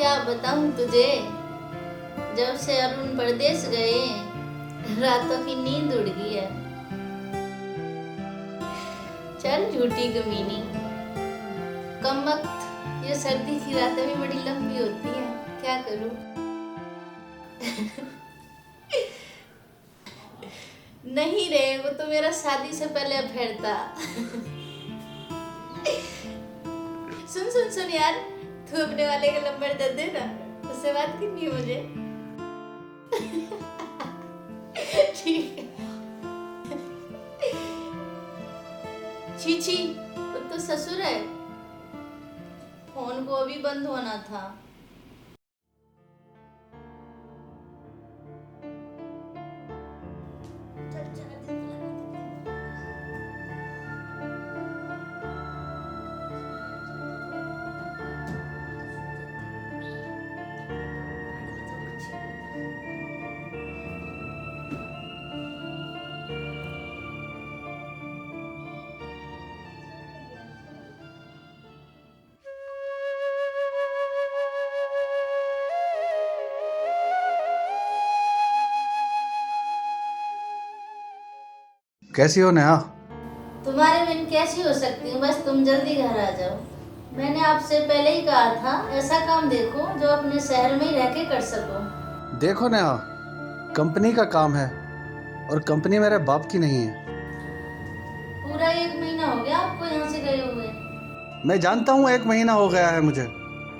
क्या बताऊं तुझे, जब से अरुण परदेश गए रातों की नींद उड़ गई है। चल झूठी कमीनी, कम वक्त ये सर्दी की रातें भी बड़ी लंबी होती हैं, क्या करूं। नहीं रे, वो तो मेरा शादी से पहले अफेयर था। सुन सुन सुन यार, तू अपने वाले का नंबर दे दे ना, उससे बात करनी है मुझे। ठीक है। छी छी, वो तो ससुर है, फोन को अभी बंद होना था। कैसी हो नेहा? तुम्हारे बिन कैसी हो सकती हूँ, बस तुम जल्दी घर आ जाओ। मैंने आपसे पहले ही कहा था, ऐसा काम देखो जो अपने शहर में ही रह के कर सको। देखो नेहा, कंपनी का काम है और कंपनी मेरे बाप की नहीं है। पूरा 1 महीना हो गया आपको यहाँ से गए हुए। मैं जानता हूँ 1 महीना हो गया है मुझे।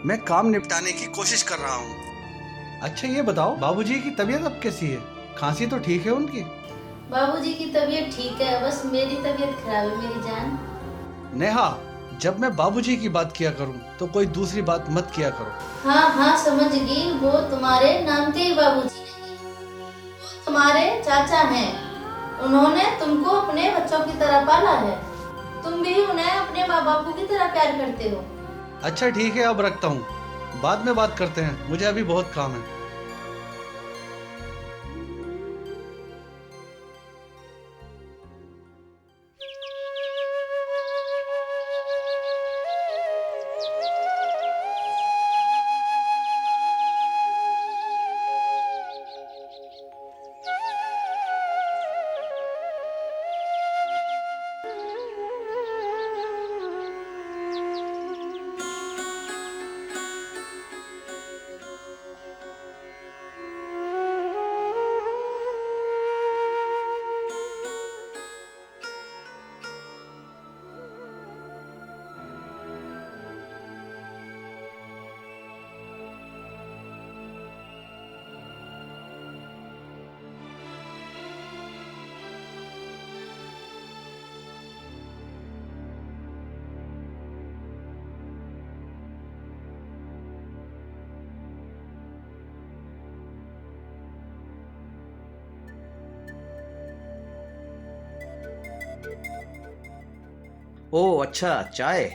मैं काम निपटाने की कोशिश कर रहा हूँ। अच्छा ये बताओ, बाबूजी की तबीयत अब कैसी है? खांसी तो ठीक है उनकी? बाबूजी की तबीयत ठीक है, बस मेरी तबीयत खराब है मेरी जान। नेहा, जब मैं बाबूजी की बात किया करूँ तो कोई दूसरी बात मत किया करो। हाँ हाँ समझ गई, वो तुम्हारे नाम के ही बाबूजी नहीं, वो तुम्हारे चाचा हैं। उन्होंने तुमको अपने बच्चों की तरह पाला है, तुम भी उन्हें अपने माँ बापू की तरह प्यार करते हो। अच्छा ठीक है, अब रखता हूँ, बाद में बात करते हैं, मुझे अभी बहुत काम है। ओह अच्छा, चाय।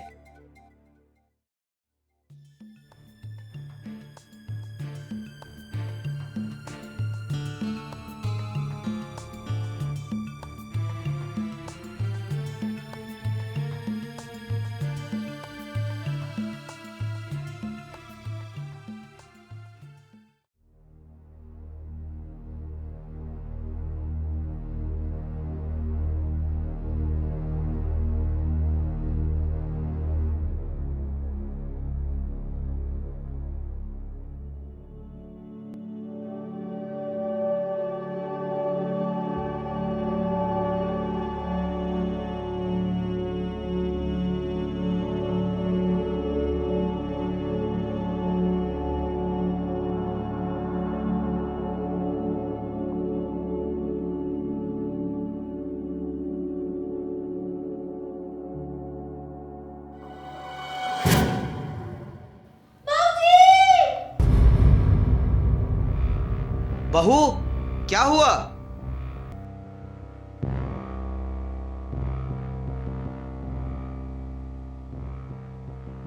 बहू, क्या हुआ?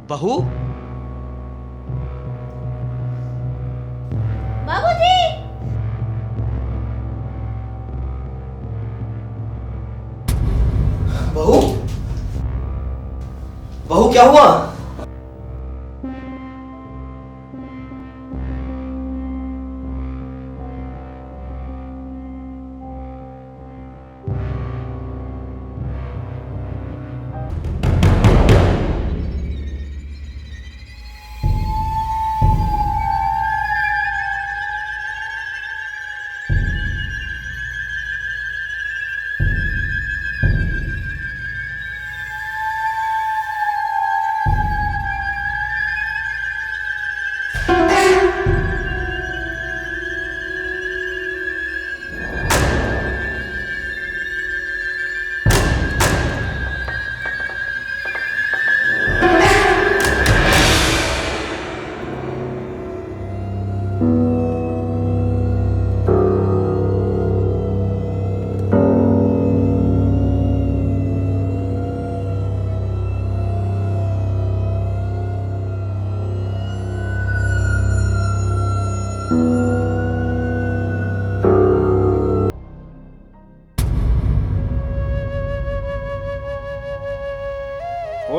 बहू, बाबूजी! बहू, बहू क्या हुआ?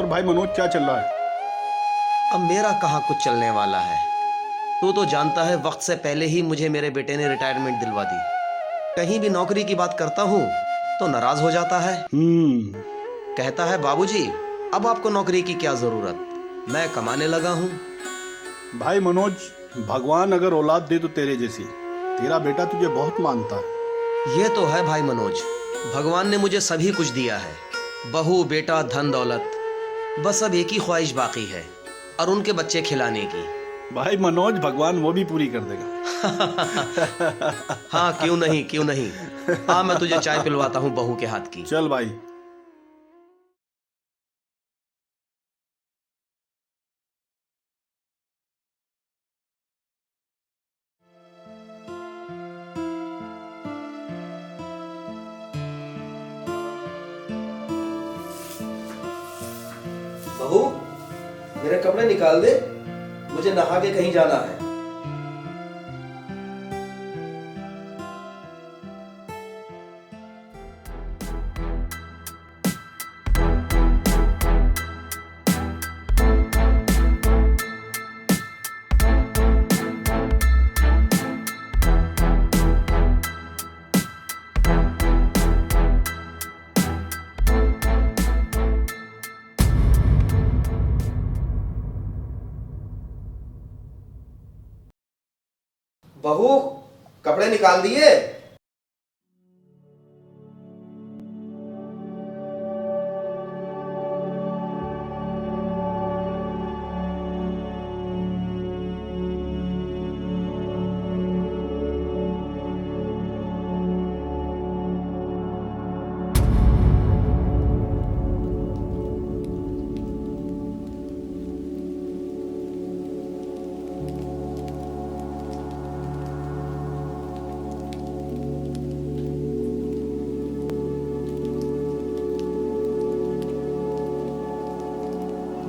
और भाई मनोज, क्या चल रहा है? अब मेरा कहाँ कुछ चलने वाला है। तू तो जानता है वक्त से पहले ही मुझे मेरे बेटे ने रिटायरमेंट दिलवा दी। कहीं भी नौकरी की बात करता हूँ तो नाराज हो जाता है। कहता है बाबूजी अब आपको नौकरी की क्या जरूरत, मैं कमाने लगा हूँ। भाई मनोज, भगवान अगर औलाद दे तो तेरे जैसी, तेरा बेटा तुझे बहुत मानता है। ये तो है भाई मनोज, भगवान ने मुझे सभी कुछ दिया है, बहू बेटा धन दौलत, बस अब एक ही ख्वाहिश बाकी है और उनके बच्चे खिलाने की। भाई मनोज, भगवान वो भी पूरी कर देगा। हाँ क्यों नहीं, क्यों नहीं। हाँ मैं तुझे चाय पिलवाता हूँ बहू के हाथ की। चल भाई। बहू मेरे कपड़े निकाल दे, मुझे नहा के कहीं जाना है। बहू कपड़े निकाल दिए?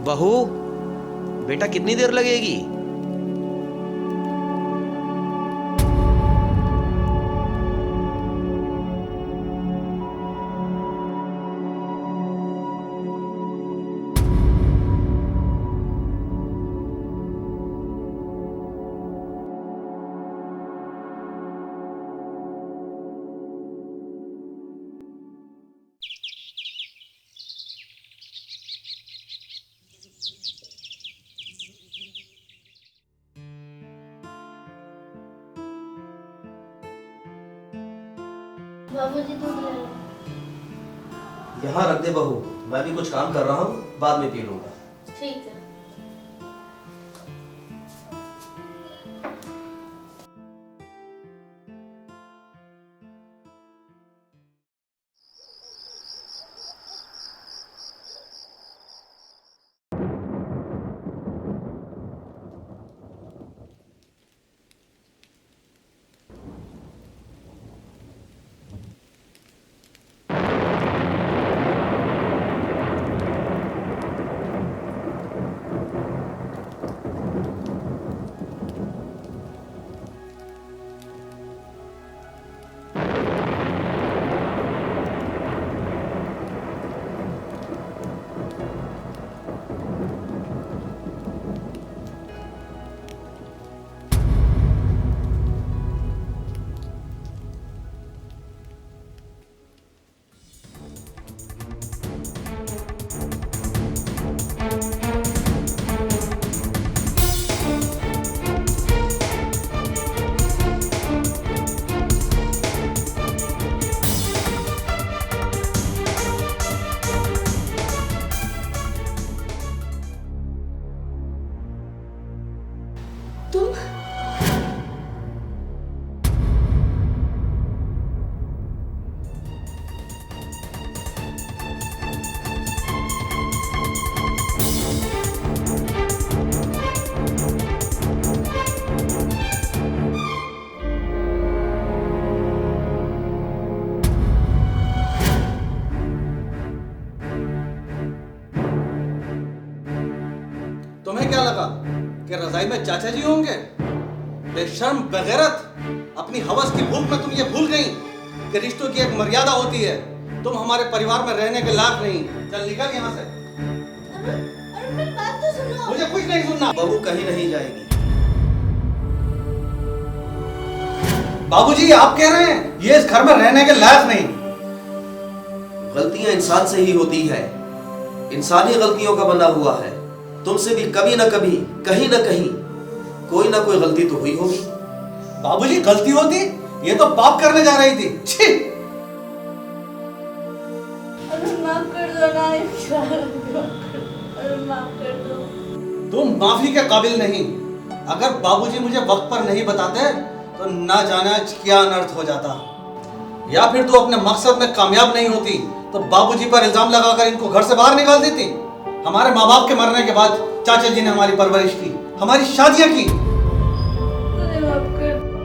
बहू बेटा कितनी देर लगेगी? बाबूजी दूध ले लो। यहाँ रख दे बहू, मैं भी कुछ काम कर रहा हूँ, बाद में पी लूंगा। ठीक है। तुम तुम्हें क्या लगा कि रजाई में चाचा जी होंगे? बेशर्म बेगैरत, अपनी हवस की भूख में तुम ये भूल गई कि रिश्तों की एक मर्यादा होती है। तुम हमारे परिवार में रहने के लायक नहीं। चल निकल यहाँ से। अरे मेरी बात तो सुनो। मुझे कुछ नहीं सुनना। बहू कहीं नहीं जाएगी। बाबूजी आप कह रहे हैं ये इस घर में रहने के लायक नहीं। गलतियां इंसान से ही होती है, इंसान ही गलतियों का बना हुआ है। तुमसे भी कभी ना कभी, कहीं ना कहीं कोई ना कोई गलती तो हुई होगी। बाबूजी गलती होती, ये तो पाप करने जा रही थी। छी! अरे माफ कर दो ना इकरार, अरे माफ कर दो। तुम माफी के काबिल नहीं। अगर बाबूजी मुझे वक्त पर नहीं बताते तो ना जाने आज क्या अनर्थ हो जाता। या फिर तू अपने मकसद में कामयाब नहीं होती तो बाबूजी पर इल्जाम लगाकर इनको घर से बाहर निकाल देती। हमारे माँ बाप के मरने के बाद चाचा जी ने हमारी परवरिश की, हमारी शादियां की। मुझे माफ कर दो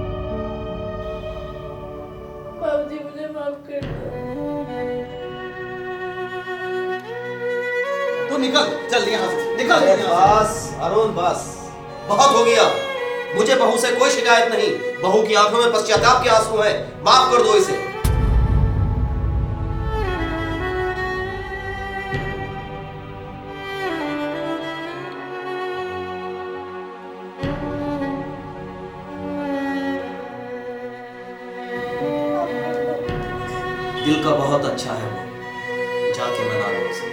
बाबूजी, मुझे माफ कर दो। तू निकल जल्दी यहाँ से, निकल अरे यहाँ से। बस अरुण, बस बहुत हो गया। मुझे बहू से कोई शिकायत नहीं। बहू की आंखों में पश्चाताप के आंसू हैं। माफ कर दो इसे। दिल का बहुत अच्छा है वो, जाके मना लो उसे।